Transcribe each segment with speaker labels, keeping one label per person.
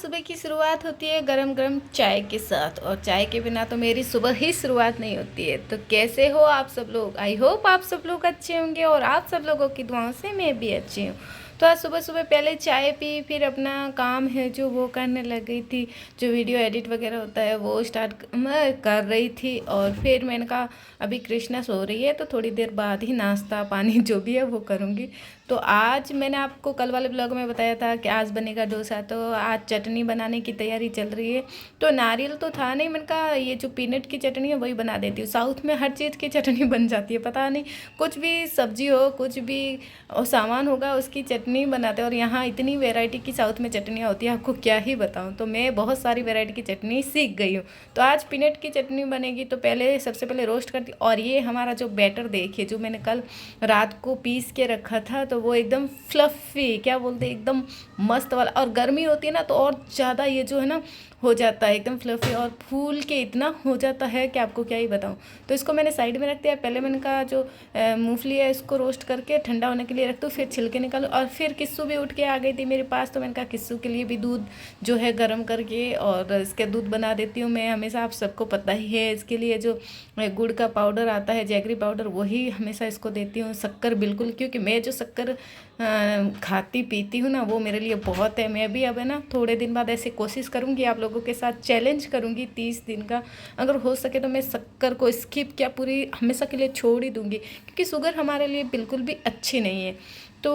Speaker 1: सुबह की शुरुआत होती है गरम गरम चाय के साथ, और चाय के बिना तो मेरी सुबह ही शुरुआत नहीं होती है। तो कैसे हो आप सब लोग? आई होप आप सब लोग अच्छे होंगे, और आप सब लोगों की दुआओं से मैं भी अच्छी हूँ। तो आज सुबह सुबह पहले चाय पी, फिर अपना काम है जो वो करने लग गई थी। जो वीडियो एडिट वगैरह होता है वो स्टार्ट मैं कर रही थी, और फिर मैंने कहा अभी कृष्णा सो रही है तो थोड़ी देर बाद ही नाश्ता पानी जो भी है वो करूँगी। तो आज मैंने आपको कल वाले ब्लॉग में बताया था कि आज बनेगा डोसा, तो आज चटनी बनाने की तैयारी चल रही है। तो नारियल तो था नहीं, मैंने कहा ये जो पीनट की चटनी है वही बना देती हूँ। साउथ में हर चीज़ की चटनी बन जाती है, पता नहीं कुछ भी सब्जी हो कुछ भी सामान होगा उसकी चटनी बनाते हैं। और यहाँ इतनी वेराइटी की साउथ में चटनियाँ होती है, आपको क्या ही बताऊँ। तो मैं बहुत सारी वेराइटी की चटनी सीख गई हूँ। तो आज पीनट की चटनी बनेगी। तो पहले सबसे पहले रोस्ट करती, और ये हमारा जो बैटर देखिए जो मैंने कल रात को पीस के रखा था, तो वो एकदम फ्लफ़ी क्या बोलते हैं, एकदम मस्त वाला। और गर्मी होती है ना तो और ज़्यादा ये जो है ना हो जाता है एकदम फ्लफ़ी, और फूल के इतना हो जाता है कि आपको क्या ही बताऊँ। तो इसको मैंने साइड में रख दिया। पहले मैंने कहा जो मूंगफली है इसको रोस्ट करके ठंडा होने के लिए रख दो, फिर छिलके निकालो। और फिर किस्सू भी उठ के आ गई थी मेरे पास, तो मैंने कहा किस्सू के लिए भी दूध जो है गर्म करके और इसके दूध बना देती हूँ मैं। हमेशा आप सबको पता ही है इसके लिए जो गुड़ का पाउडर आता है, जैगरी पाउडर, वही हमेशा इसको देती हूँ। शक्कर बिल्कुल, क्योंकि मैं जो शक्कर खाती पीती हूँ ना वो मेरे लिए बहुत है। मैं भी अब है ना थोड़े दिन बाद ऐसे कोशिश करूँगी, आप लोगों के साथ चैलेंज करूँगी 30 दिन का। अगर हो सके तो मैं शक्कर को स्किप क्या पूरी हमेशा के लिए छोड़ ही दूँगी, क्योंकि शुगर हमारे लिए बिल्कुल भी अच्छी नहीं है। तो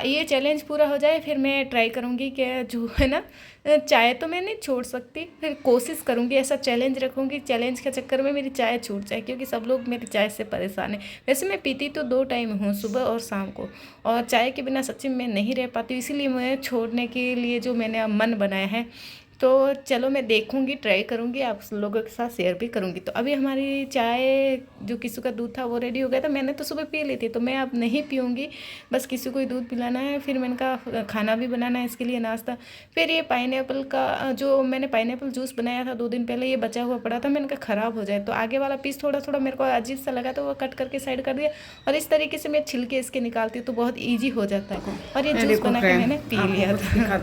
Speaker 1: ये चैलेंज पूरा हो जाए फिर मैं ट्राई करूँगी कि जो है ना चाय तो मैं नहीं छोड़ सकती, फिर कोशिश करूँगी, ऐसा चैलेंज रखूँगी, चैलेंज के चक्कर में मेरी चाय छूट जाए, क्योंकि सब लोग मेरी चाय से परेशान है। वैसे मैं पीती तो 2 टाइम हूँ, सुबह और शाम को, और चाय के बिना सच्ची में मैं नहीं रह पाती। इसीलिए मैं छोड़ने के लिए जो मैंने अब मन बनाया है, तो चलो मैं देखूंगी, ट्राई करूंगी, आप लोगों के साथ शेयर भी करूंगी। तो अभी हमारी चाय जो किसी का दूध था वो रेडी हो गया था। मैंने तो सुबह पी ली थी, तो मैं अब नहीं पीऊँगी, बस किसी को ही दूध पिलाना है। फिर मैंने कहा खाना भी बनाना है इसके लिए, नाश्ता। फिर ये पाइनएप्पल का जो मैंने पाइनएप्पल जूस बनाया था 2 दिन पहले, ये बचा हुआ पड़ा था। मैंने कहा ख़राब हो जाए, तो आगे वाला पीस थोड़ा थोड़ा मेरे को अजीब सा लगा, तो वो कट करके साइड कर दिया। और इस तरीके से मैं छिलके इसके निकालती हूँ तो बहुत ईजी हो जाता है। और ये जूस बना के मैंने पी लिया था।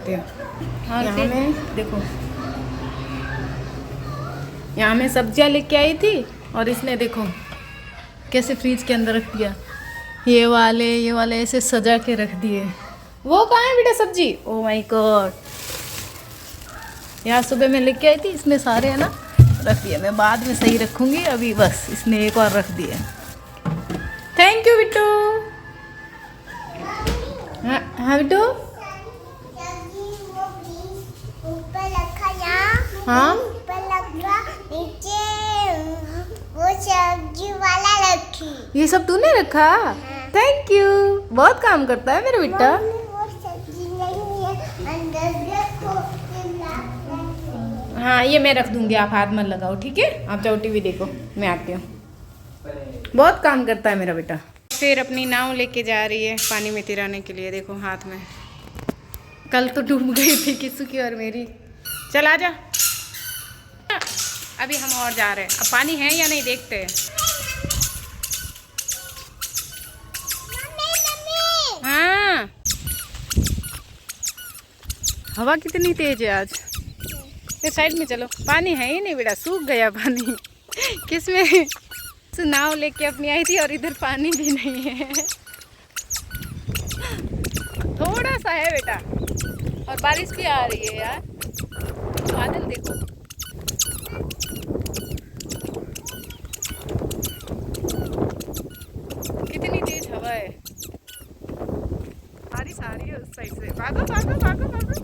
Speaker 1: और फिर देखो यहाँ मैं सब्जियाँ लेके आई थी, और इसने देखो कैसे फ्रीज के अंदर रख दिया। ये वाले ऐसे सजा के रख दिए। वो कहाँ है बेटा सब्जी? ओ माय गॉड, यहाँ सुबह मैं लेके आई थी, इसने सारे है ना रख दिया। मैं बाद में सही रखूँगी, अभी बस इसने एक और रख दिया। Thank you Bittu. हाँ हाँ बिट्टू, हाँ
Speaker 2: वो सब्जी वाला रखी।
Speaker 1: ये सब तूने रखा? थैंक यू, बहुत काम करता है मेरा बेटा।
Speaker 2: वो सब्जी नहीं है, अंदर देखो।
Speaker 1: हाँ ये मैं रख दूंगी, आप हाथ मत लगाओ, ठीक है? आप जाओ टीवी देखो, मैं आती हूँ। बहुत काम करता है मेरा बेटा। फिर अपनी नाव लेके जा रही है पानी में तिराने के लिए, देखो हाथ में। कल तो डूब गई थी किसू की और मेरी। चल आ जा, अभी हम और जा रहे हैं। अब पानी है या नहीं देखते हैं। हाँ हवा कितनी तेज है आज। इस साइड में चलो, पानी है ही नहीं बेटा, सूख गया पानी। किसमें नाव लेके अपनी आई थी और इधर पानी भी नहीं है, थोड़ा सा है बेटा। और बारिश भी आ रही है यार, बादल देखो। कितनी तेज हवा है, बारिश आ रही है उस साइड से। भागो भागो भागो भागो।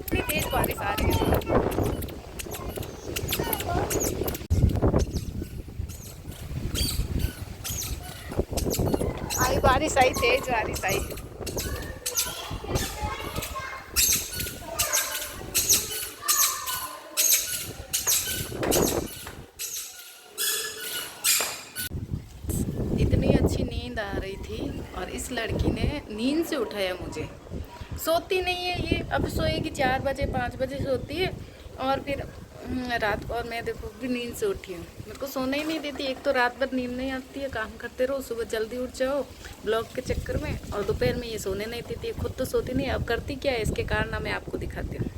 Speaker 1: कितनी तेज बारिश आ रही है। आई बारिश आई, तेज बारिश आई। इतनी अच्छी नींद आ रही थी, और इस लड़की ने नींद से उठाया मुझे। सोती नहीं है ये, अब सोएगी 4 बजे 5 बजे सोती है, और फिर रात को, और मैं देखो भी नींद से उठी हूँ, मेरे को सोने ही नहीं देती। एक तो रात भर नींद नहीं आती है, काम करते रहो, सुबह जल्दी उठ जाओ ब्लॉग के चक्कर में, और दोपहर में ये सोने नहीं देती, खुद तो सोती नहीं। अब करती क्या है इसके कारण मैं आपको दिखाती हूँ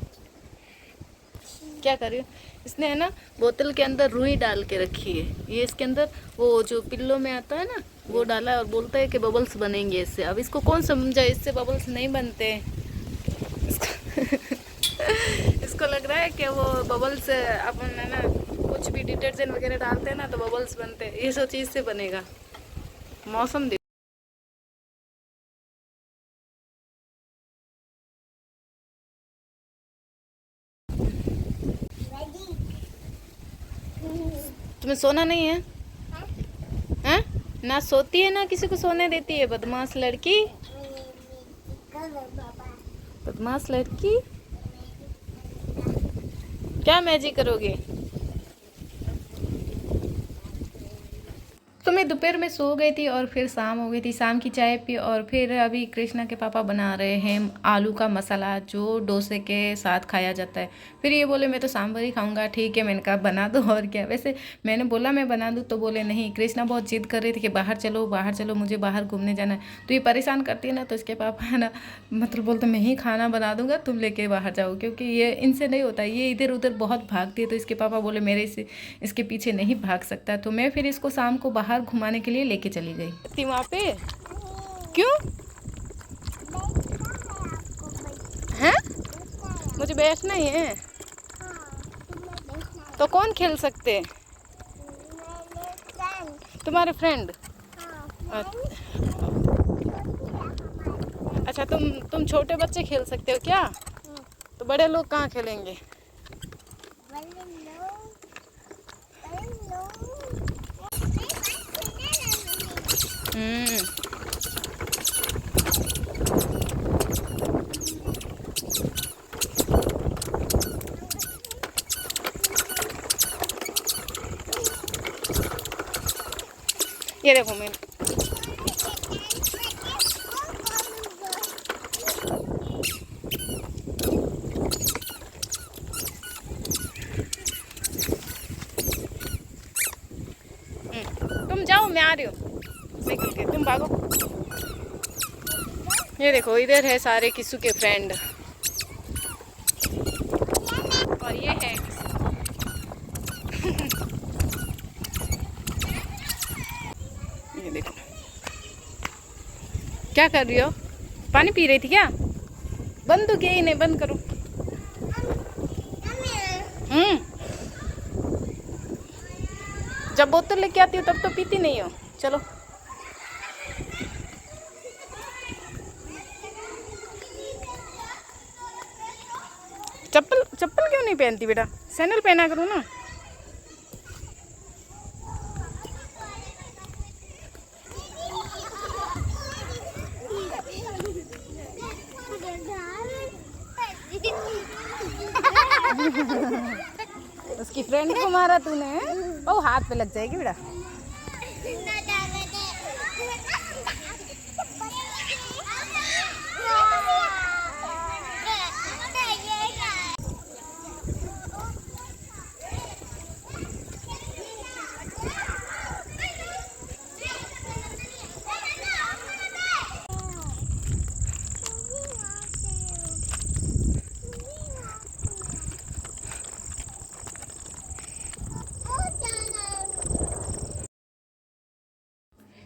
Speaker 1: क्या कर रही हूँ। इसने है ना बोतल के अंदर रुई डाल के रखी है, ये इसके अंदर वो जो पिल्लो में आता है ना वो डाला है, और बोलता है कि बबल्स बनेंगे इससे। अब इसको कौन समझा, इससे बबल्स नहीं बनते। इसको लग रहा है कि वो बबल्स अपन है ना कुछ भी डिटर्जेंट वगैरह डालते हैं ना तो बबल्स बनते हैं, ये सब चीज़ से बनेगा। मौसम देखो, तुम्हें सोना नहीं है हैं? ना सोती है ना किसी को सोने देती है, बदमाश लड़की, बदमाश लड़की। क्या मैजिक करोगे? तो मैं दोपहर में सो गई थी और फिर शाम हो गई थी, शाम की चाय पी, और फिर अभी कृष्णा के पापा बना रहे हैं आलू का मसाला जो डोसे के साथ खाया जाता है। फिर ये बोले मैं तो सांभर ही खाऊंगा, ठीक है, मैंने कहा बना दो और क्या। वैसे मैंने बोला मैं बना दूँ तो बोले नहीं, कृष्णा बहुत जिद कर रही थी कि बाहर चलो मुझे बाहर घूमने जाना है। तो ये परेशान करती है ना, तो इसके पापा है ना मतलब बोलते मैं ही खाना बना दूंगा, तुम लेके बाहर जाओ, क्योंकि ये इनसे नहीं होता, ये इधर उधर बहुत भागती है। तो इसके पापा बोले मेरे से इसके पीछे नहीं भाग सकता, तो मैं फिर इसको शाम को बाहर घुमाने के लिए लेके चली गई थी वहाँ पे। क्यों हैं? मुझे बैठना ही है, तो कौन खेल सकते हैं? तुम्हारे फ्रेंड? अच्छा, तुम छोटे बच्चे खेल सकते हो क्या? तो बड़े लोग कहाँ खेलेंगे? ये देखो मैं तुम जाओ, मैं आ रही हूँ निकल के, तुम भागो। ये देखो इधर है सारे किसू के फ्रेंड, और ये है ये देखो क्या कर रही हो? पानी पी रही थी क्या? बंद तो किया ही नहीं, बंद करो। जब बोतल लेके आती हो तब तो पीती नहीं हो। चलो चप्पल क्यों नहीं पहनती बेटा? सैंडल पहना करो ना। उसकी फ्रेंड को मारा तूने? ओ हाथ पे लग जाएगी बेटा।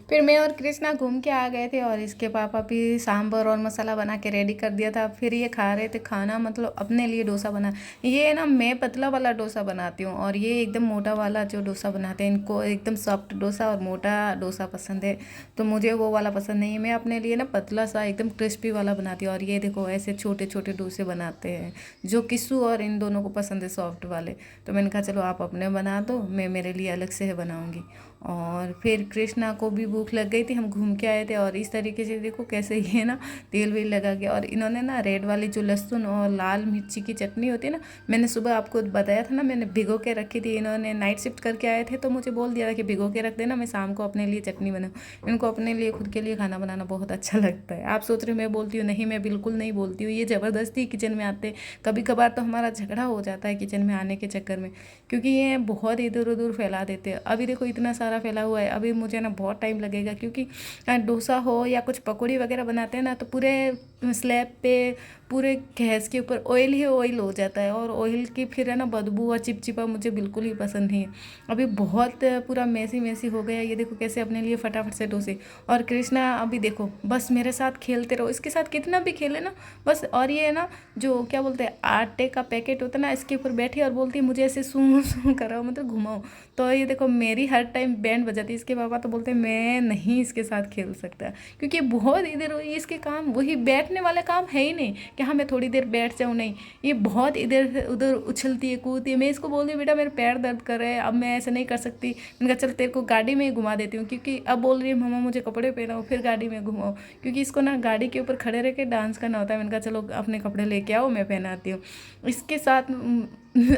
Speaker 1: फिर मैं और कृष्णा घूम के आ गए थे, और इसके पापा भी सांभर और मसाला बना के रेडी कर दिया था। फिर ये खा रहे थे खाना, मतलब अपने लिए डोसा बना। ये ना मैं पतला वाला डोसा बनाती हूँ, और ये एकदम मोटा वाला जो डोसा बनाते हैं, इनको एकदम सॉफ्ट डोसा और मोटा डोसा पसंद है, तो मुझे वो वाला पसंद नहीं है। मैं अपने लिए ना पतला सा एकदम क्रिस्पी वाला बनाती हूँ। और ये देखो ऐसे छोटे छोटे डोसे बनाते हैं जो किस्सू और इन दोनों को पसंद है, सॉफ्ट वाले। तो मैंने कहा चलो आप अपने बना दो, मैं मेरे लिए अलग से बनाऊँगी। और फिर कृष्णा को भी भूख लग गई थी, हम घूम के आए थे। और इस तरीके से देखो कैसे ये ना तेल वेल लगा गया। और इन्होंने ना रेड वाली जो लहसुन और लाल मिर्ची की चटनी होती है ना, मैंने सुबह आपको बताया था ना, मैंने भिगो के रखी थी। इन्होंने नाइट शिफ्ट करके आए थे तो मुझे बोल दिया था कि भिगो के रख देना, मैं शाम को अपने लिए चटनी बनाऊँ। इनको अपने लिए खुद के लिए खाना बनाना बहुत अच्छा लगता है। आप सोच रहे हो मैं बोलती हूँ, नहीं मैं बिल्कुल नहीं बोलती हूँ। ये ज़बरदस्ती किचन में आते, कभी कभार तो हमारा झगड़ा हो जाता है किचन में आने के चक्कर में, क्योंकि ये बहुत इधर उधर फैला देते हैं। अभी देखो इतना सारा फैला हुआ है, अभी मुझे ना बहुत टाइम लगेगा, क्योंकि डोसा हो या कुछ पकौड़ी वगैरह बनाते हैं ना तो पूरे स्लैब पे पूरे गैस के ऊपर ऑयल ही ऑयल हो जाता है। और ऑयल की फिर है ना बदबू और चिपचिपा मुझे बिल्कुल ही पसंद नहीं है। अभी बहुत पूरा मैसी मैसी हो गया। ये देखो कैसे अपने लिए फटाफट से डोसे। और कृष्णा अभी देखो बस मेरे साथ खेलते रहो, इसके साथ कितना भी खेले ना बस। और ये ना जो क्या बोलते हैं आटे का पैकेट होता है ना, इसके ऊपर बैठी और बोलती है मुझे ऐसे सूं सूं कराओ, मतलब घुमाओ। तो ये देखो मेरी हर टाइम बैंड बजाती है। इसके पापा तो बोलते हैं मैं नहीं इसके साथ खेल सकता, क्योंकि बहुत इधर इसके काम वही बैठने वाला काम है ही नहीं कि हाँ मैं थोड़ी देर बैठ जाऊँ, नहीं ये बहुत इधर उधर उछलती है कूदती है। मैं इसको बोलती हूँ बेटा मेरे पैर दर्द कर रहे हैं, अब मैं ऐसे नहीं कर सकती। मैंने कहा चल तेरे को गाड़ी में ही घुमा देती हूँ, क्योंकि अब बोल रही है मम्मा मुझे कपड़े पहनाओ फिर गाड़ी में घुमाओ, क्योंकि इसको ना गाड़ी के ऊपर खड़े रह के डांस करना होता है। मैंने कहा चलो अपने कपड़े लेके आओ मैं पहनाती हूँ इसके साथ।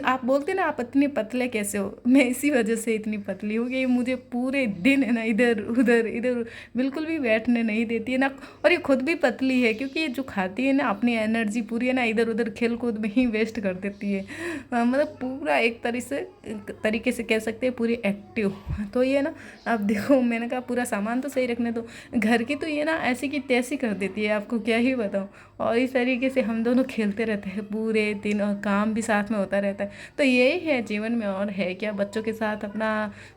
Speaker 1: आप बोलते ना आप इतने पतले कैसे हो, मैं इसी वजह से इतनी पतली हूँ कि मुझे पूरे दिन है ना इधर उधर बिल्कुल भी बैठने नहीं देती है ना। और ये खुद भी पतली है, क्योंकि ये जो खाती है ना अपनी एनर्जी पूरी है ना इधर उधर खेल कूद में ही वेस्ट कर देती है। मतलब पूरा एक तरीके से कह सकते हैं पूरी एक्टिव। तो ये ना अब देखो मैंने कहा पूरा सामान तो सही रखने दो, घर की तो ये ना ऐसी की तैसी कर देती है, आपको क्या ही बताऊँ। और इस तरीके से हम दोनों खेलते रहते हैं पूरे दिन, और काम भी साथ में होता रहता है। तो यही है जीवन में, और है क्या, बच्चों के साथ अपना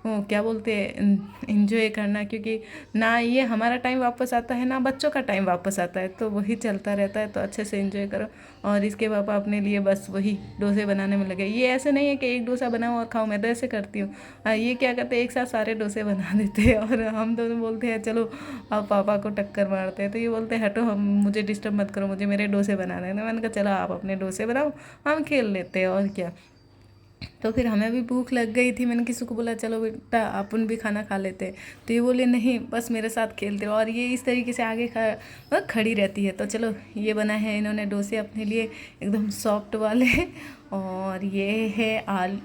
Speaker 1: क्या बोलते हैं इंजॉय करना, क्योंकि ना ये हमारा टाइम वापस आता है ना बच्चों का टाइम वापस आता है, तो वही चलता रहता है। तो अच्छे से इंजॉय करो। और इसके पापा अपने लिए बस वही डोसे बनाने में लगे। ये ऐसे नहीं है कि एक डोसा बनाओ और खाओ, मैं तो ऐसे करती हूँ। ये क्या करते हैं एक साथ सारे डोसे बना देते हैं, और हम दोनों बोलते हैं चलो आप पापा को टक्कर मारते हैं। तो ये बोलते हैं हटो, हम मुझे डिस्टर्ब मत करो, मुझे मेरे डोसे बनाने हैं। तो मैंने कहा चलो आप अपने डोसे बनाओ, हम खेल लेते हैं और क्या। तो फिर हमें भी भूख लग गई थी, मैंने किसी को बोला चलो बेटा अपन भी खाना खा लेते हैं। तो ये बोले नहीं बस मेरे साथ खेलते रहो। और ये इस तरीके से आगे खड़ी रहती है। तो चलो ये बना है इन्होंने डोसे अपने लिए एकदम सॉफ्ट वाले। और ये है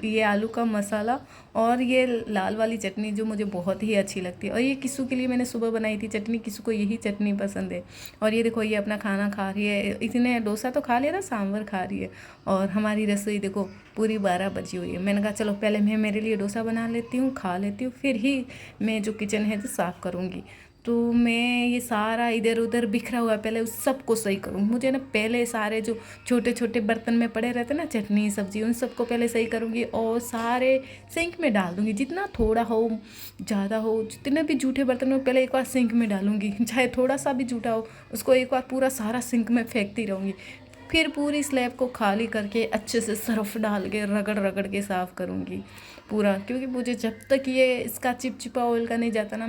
Speaker 1: ये आलू का मसाला, और ये लाल वाली चटनी जो मुझे बहुत ही अच्छी लगती है। और ये किसू के लिए मैंने सुबह बनाई थी चटनी, किसू को यही चटनी पसंद है। और ये देखो ये अपना खाना खा रही है, इसने डोसा तो खा लिया था, सांभर खा रही है। और हमारी रसोई देखो पूरी 12 बजी हुई है। मैंने कहा चलो पहले मैं मेरे लिए डोसा बना लेती हूँ, खा लेती हूँ, फिर ही मैं जो किचन है जो साफ़ करूँगी। तो मैं ये सारा इधर उधर बिखरा हुआ है, पहले उस सबको सही करूँ। मुझे ना पहले सारे जो छोटे छोटे बर्तन में पड़े रहते ना चटनी सब्जी, उन सबको पहले सही करूँगी और सारे सिंक में डाल दूँगी। जितना थोड़ा हो ज़्यादा हो, जितने भी जूठे बर्तन हो पहले एक बार सिंक में डालूँगी, चाहे थोड़ा सा भी जूठा हो उसको एक बार पूरा सारा सिंक में फेंकती रहूँगी। फिर पूरी स्लैब को खाली करके अच्छे से सर्फ डाल के रगड़ रगड़ के साफ़ करूँगी पूरा, क्योंकि मुझे जब तक ये इसका चिपचिपा ऑयल का नहीं जाता ना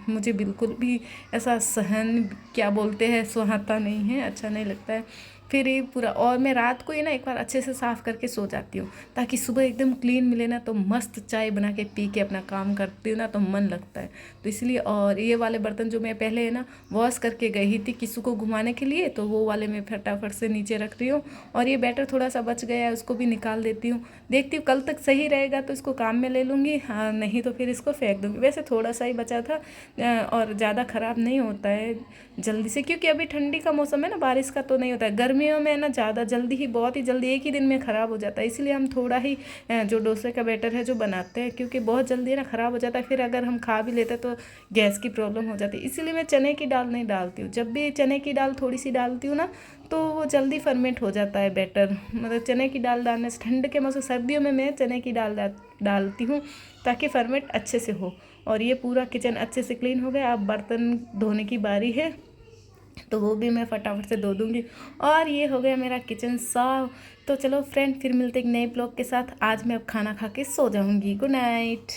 Speaker 1: मुझे बिल्कुल भी ऐसा सहन क्या बोलते हैं सुहाता नहीं है, अच्छा नहीं लगता है। फिर ये पूरा, और मैं रात को ये ना एक बार अच्छे से साफ़ करके सो जाती हूँ ताकि सुबह एकदम क्लीन मिले ना, तो मस्त चाय बना के पी के अपना काम करती हूँ ना तो मन लगता है। तो इसलिए, और ये वाले बर्तन जो मैं पहले है ना वॉश करके गई थी किसी को घुमाने के लिए, तो वो वाले मैं फटाफट से नीचे रख रही हूँ। और ये बैटर थोड़ा सा बच गया है उसको भी निकाल देती हूँ, देखती हूँ कल तक सही रहेगा तो इसको काम में ले लूँगी, हाँ नहीं तो फिर इसको फेंक दूँगी। वैसे थोड़ा सा ही बचा था और ज़्यादा ख़राब नहीं होता है जल्दी से, क्योंकि अभी ठंडी का मौसम है ना, बारिश का तो नहीं होता है। गर्मियों में ना ज़्यादा जल्दी ही, बहुत ही जल्दी एक ही दिन में ख़राब हो जाता है। इसलिए हम थोड़ा ही जो डोसे का बैटर है जो बनाते हैं, क्योंकि बहुत जल्दी ना ख़राब हो जाता है, फिर अगर हम खा भी लेते हैं तो गैस की प्रॉब्लम हो जाती है। इसीलिए मैं चने की दाल नहीं डालती हूँ। जब भी चने की दाल थोड़ी सी डालती हूँ ना तो वो जल्दी फर्मेंट हो जाता है बैटर। मतलब चने की दाल डालने से, ठंड के मौसम सर्दियों में मैं चने की दाल डालती हूँ ताकि फर्मेंट अच्छे से हो। और ये पूरा किचन अच्छे से क्लीन हो गया। अब बर्तन धोने की बारी है तो वो भी मैं फटाफट से धो दूँगी। और ये हो गया मेरा किचन साफ। तो चलो फ्रेंड, फिर मिलते एक नए ब्लॉग के साथ। आज मैं अब खाना खा के सो जाऊँगी। Good night.